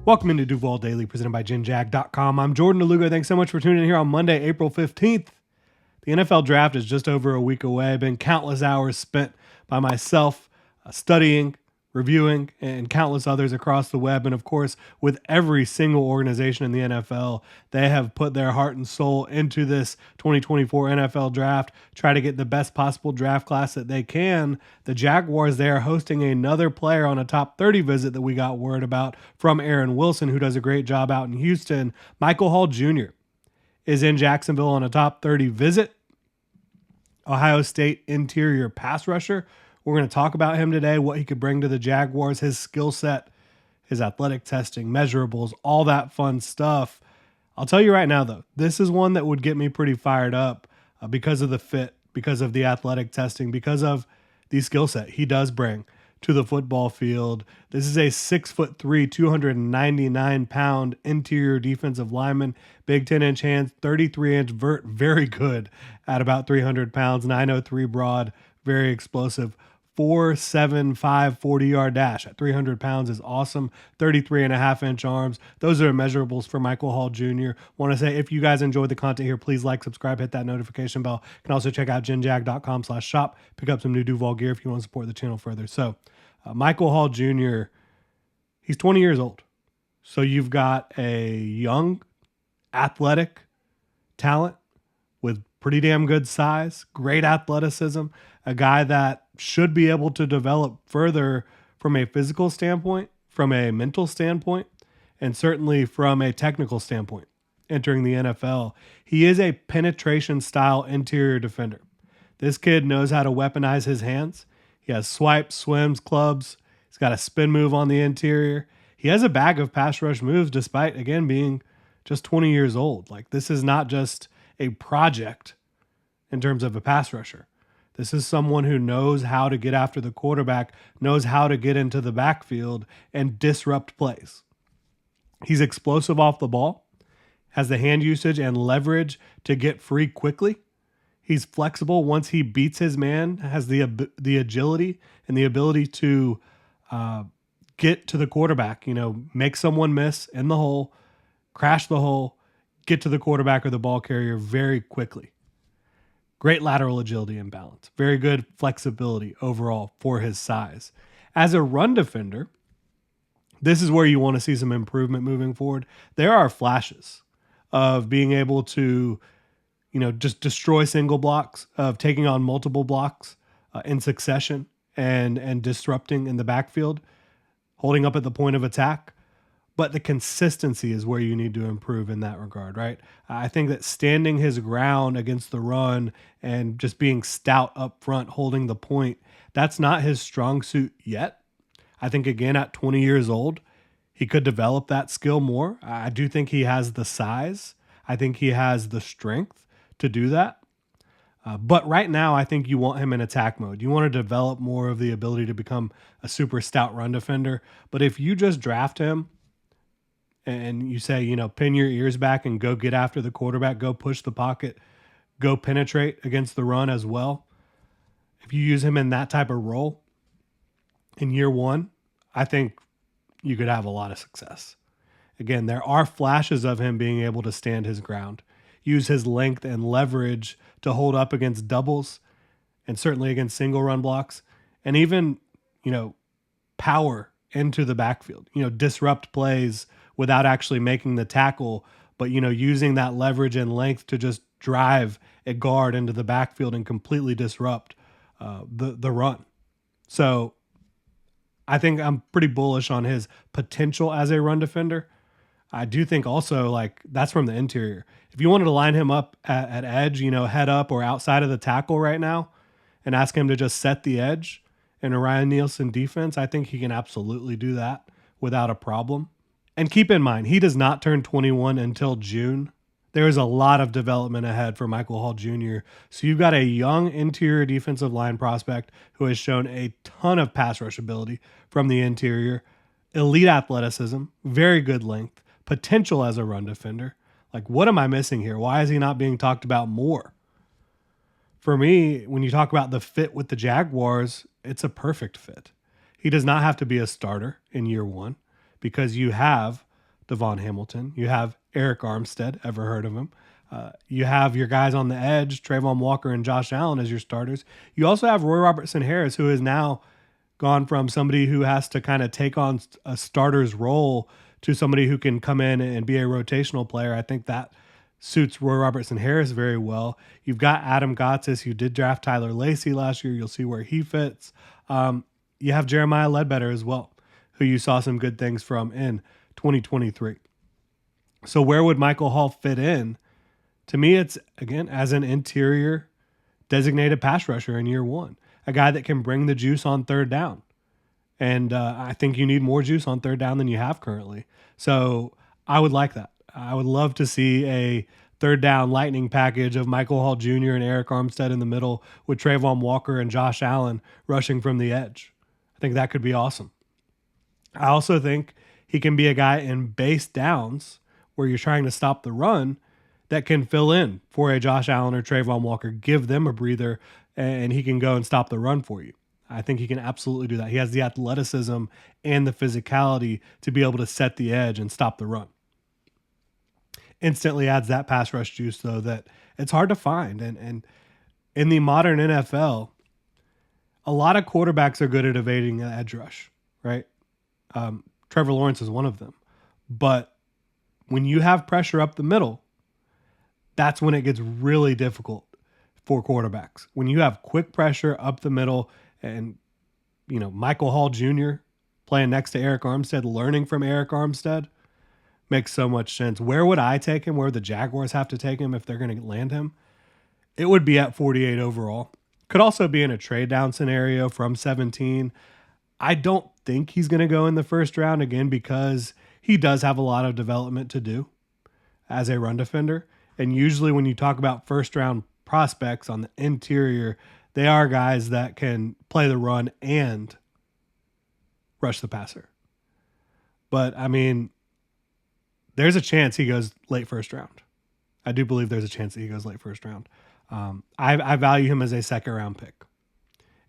Welcome into Duval Daily, presented by GenJag.com. I'm Jordan Lugo. Thanks so much for tuning in here on Monday, April 15th. The NFL draft is just over a week away. Been countless hours spent by myself studying, reviewing, and countless others across the web. And of course, with every single organization in the NFL, they have put their heart and soul into this 2024 NFL draft, try to get the best possible draft class that they can. The Jaguars, they are hosting another player on a top 30 visit that we got word about from Aaron Wilson, who does a great job out in Houston. Michael Hall Jr. is in Jacksonville on a top 30 visit. Ohio State interior pass rusher. We're going to talk about him today, what he could bring to the Jaguars, his skill set, his athletic testing, measurables, all that fun stuff. I'll tell you right now, though, this is one that would get me pretty fired up because of the fit, because of the athletic testing, because of the skill set he does bring to the football field. This is a 6'3", 299-pound interior defensive lineman, big 10-inch hands, 33-inch vert, very good at about 300 pounds, 903 broad, very explosive. 4.75 40-yard dash at 300 pounds is awesome. 33.5-inch arms. Those are measurables for Michael Hall Jr. Want to say, if you guys enjoyed the content here, please like, subscribe, hit that notification bell. You can also check out genjag.com/shop. Pick up some new Duval gear if you want to support the channel further. So, Michael Hall Jr., he's 20 years old. So you've got a young, athletic talent with pretty damn good size, great athleticism, a guy that should be able to develop further from a physical standpoint, from a mental standpoint, and certainly from a technical standpoint entering the NFL. He is a penetration style interior defender. This kid knows how to weaponize his hands. He has swipes, swims, clubs. He's got a spin move on the interior. He has a bag of pass rush moves despite, again, being just 20 years old. Like, this is not just a project in terms of a pass rusher. This is someone who knows how to get after the quarterback, knows how to get into the backfield and disrupt plays. He's explosive off the ball, has the hand usage and leverage to get free quickly. He's flexible once he beats his man, has the agility and the ability to get to the quarterback, make someone miss in the hole, crash the hole, get to the quarterback or the ball carrier very quickly. Great lateral agility and balance. Very good flexibility overall for his size. As a run defender, this is where you want to see some improvement moving forward. There are flashes of being able to, just destroy single blocks, of taking on multiple blocks in succession and disrupting in the backfield, holding up at the point of attack. But the consistency is where you need to improve in that regard, right? I think that standing his ground against the run and just being stout up front, holding the point, that's not his strong suit yet. I think, again, at 20 years old, he could develop that skill more. I do think he has the size. I think he has the strength to do that. But right now, I think you want him in attack mode. You want to develop more of the ability to become a super stout run defender. But if you just draft him and you say, pin your ears back and go get after the quarterback, go push the pocket, go penetrate against the run as well. If you use him in that type of role in year one, I think you could have a lot of success. Again, there are flashes of him being able to stand his ground, use his length and leverage to hold up against doubles and certainly against single run blocks, and even, power into the backfield, disrupt plays without actually making the tackle, but, using that leverage and length to just drive a guard into the backfield and completely disrupt the run. So I think I'm pretty bullish on his potential as a run defender. I do think also, that's from the interior. If you wanted to line him up at edge, head up or outside of the tackle right now and ask him to just set the edge in a Ryan Nielsen defense, I think he can absolutely do that without a problem. And keep in mind, he does not turn 21 until June. There is a lot of development ahead for Michael Hall Jr. So you've got a young interior defensive line prospect who has shown a ton of pass rush ability from the interior, elite athleticism, very good length, potential as a run defender. What am I missing here? Why is he not being talked about more? For me, when you talk about the fit with the Jaguars, it's a perfect fit. He does not have to be a starter in year one because you have Devon Hamilton. You have Eric Armstead. Ever heard of him? You have your guys on the edge, Trayvon Walker and Josh Allen as your starters. You also have Roy Robertson Harris, who is now gone from somebody who has to kind of take on a starter's role to somebody who can come in and be a rotational player. I think that suits Roy Robertson Harris very well. You've got Adam Gotsis. You did draft Tyler Lacey last year. You'll see where he fits. You have Jeremiah Ledbetter as well, who you saw some good things from in 2023. So where would Michael Hall fit in? To me, it's, again, as an interior designated pass rusher in year one, a guy that can bring the juice on third down. And I think you need more juice on third down than you have currently. So I would like that. I would love to see a third down lightning package of Michael Hall Jr. and Eric Armstead in the middle with Trayvon Walker and Josh Allen rushing from the edge. I think that could be awesome. I also think he can be a guy in base downs where you're trying to stop the run that can fill in for a Josh Allen or Trayvon Walker, give them a breather, and he can go and stop the run for you. I think he can absolutely do that. He has the athleticism and the physicality to be able to set the edge and stop the run. Instantly adds that pass rush juice, though, that it's hard to find. And in the modern NFL, a lot of quarterbacks are good at evading the edge rush, right? Trevor Lawrence is one of them. But when you have pressure up the middle, that's when it gets really difficult for quarterbacks. When you have quick pressure up the middle and, Michael Hall Jr. playing next to Eric Armstead, learning from Eric Armstead, makes so much sense. Where would I take him? Where would the Jaguars have to take him if they're going to land him? It would be at 48 overall. Could also be in a trade down scenario from 17. I don't think he's going to go in the first round again because he does have a lot of development to do as a run defender. And usually when you talk about first round prospects on the interior, they are guys that can play the run and rush the passer. But there's a chance he goes late first round. I do believe there's a chance that he goes late first round. I value him as a second round pick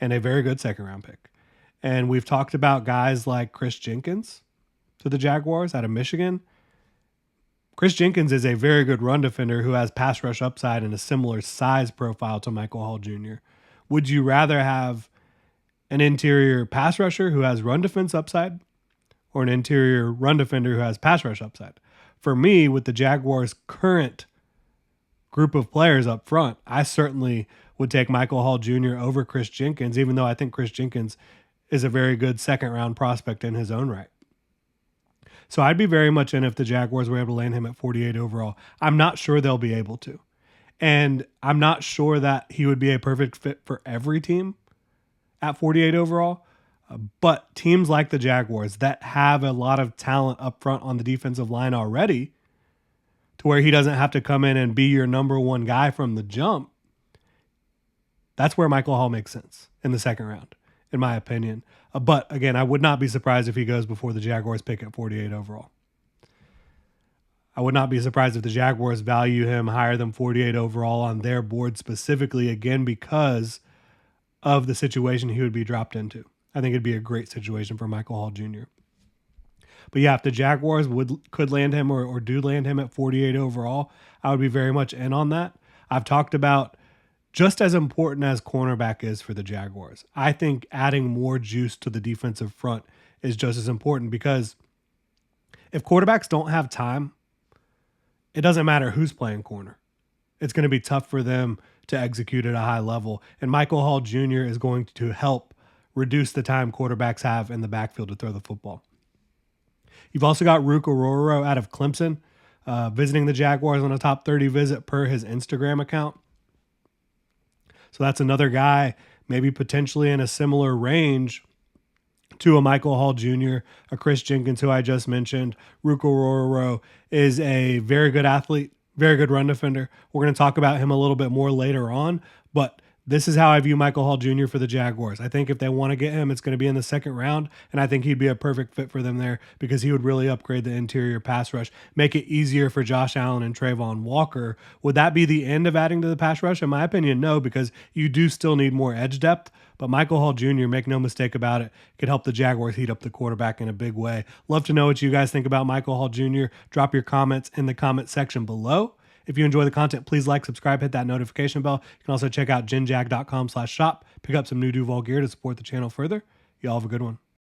and a very good second round pick. And we've talked about guys like Chris Jenkins to the Jaguars out of Michigan. Chris Jenkins is a very good run defender who has pass rush upside and a similar size profile to Michael Hall Jr. Would you rather have an interior pass rusher who has run defense upside or an interior run defender who has pass rush upside? For me, with the Jaguars' current group of players up front, I certainly would take Michael Hall Jr. over Chris Jenkins, even though I think Chris Jenkins is a very good second round prospect in his own right. So I'd be very much in if the Jaguars were able to land him at 48 overall. I'm not sure they'll be able to. And I'm not sure that he would be a perfect fit for every team at 48 overall. But teams like the Jaguars that have a lot of talent up front on the defensive line already, to where he doesn't have to come in and be your number one guy from the jump, that's where Michael Hall makes sense in the second round, in my opinion. But again, I would not be surprised if he goes before the Jaguars pick at 48 overall. I would not be surprised if the Jaguars value him higher than 48 overall on their board specifically, again, because of the situation he would be dropped into. I think it'd be a great situation for Michael Hall Jr. But yeah, if the Jaguars could land him or do land him at 48 overall, I would be very much in on that. I've talked about just as important as cornerback is for the Jaguars, I think adding more juice to the defensive front is just as important, because if quarterbacks don't have time, it doesn't matter who's playing corner. It's going to be tough for them to execute at a high level. And Michael Hall Jr. is going to help reduce the time quarterbacks have in the backfield to throw the football. You've also got Ruke Orhoro out of Clemson visiting the Jaguars on a top 30 visit per his Instagram account. So that's another guy maybe potentially in a similar range to a Michael Hall Jr., a Chris Jenkins, who I just mentioned. Ruke Orhoro is a very good athlete, very good run defender. We're going to talk about him a little bit more later on, but This is how I view Michael Hall Jr. for the Jaguars. I think if they want to get him, it's going to be in the second round, and I think he'd be a perfect fit for them there because he would really upgrade the interior pass rush, make it easier for Josh Allen and Trayvon Walker. Would that be the end of adding to the pass rush? In my opinion, no, because you do still need more edge depth. But Michael Hall Jr., make no mistake about it, could help the Jaguars heat up the quarterback in a big way. Love to know what you guys think about Michael Hall Jr. Drop your comments in the comment section below. If you enjoy the content, please like, subscribe, hit that notification bell. You can also check out genjag.com/shop, pick up some new Duval gear to support the channel further. Y'all have a good one.